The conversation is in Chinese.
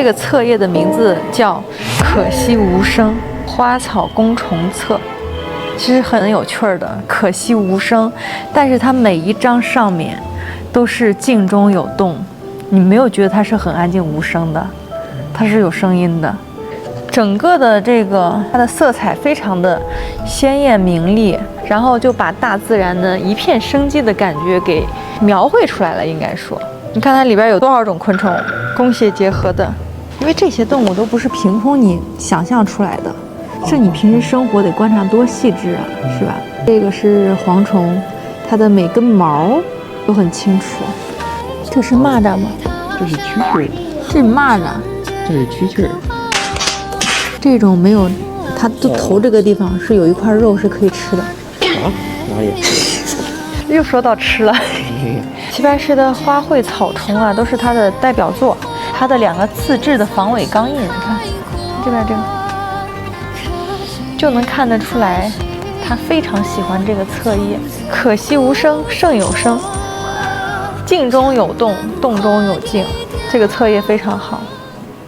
这个册页的名字叫可惜无声花草工虫册，其实很有趣儿的，可惜无声，但是它每一张上面都是静中有动，你没有觉得它是很安静无声的，它是有声音的。整个的它的色彩非常的鲜艳明丽，然后就把大自然的一片生机的感觉给描绘出来了，应该说。你看它里边有多少种昆虫，工协结合的，因为这些动物都不是凭空你想象出来的，这你平时生活得观察多细致啊，是吧？这个是蝗虫，它的每根毛都很清楚。这是蚂蚱吗？这是蛐蛐儿，这是蚂蚱，这是蛐蛐儿。这种没有，它的头这个地方是有一块肉是可以吃的。啊？哪里？又说到吃了。齐白石的花卉草虫啊，都是他的代表作。他的2个自制的防伪钢印，你看这边这个，就能看得出来，他非常喜欢这个册页。可惜无声胜有声，静中有动，动中有静，这个册页非常好。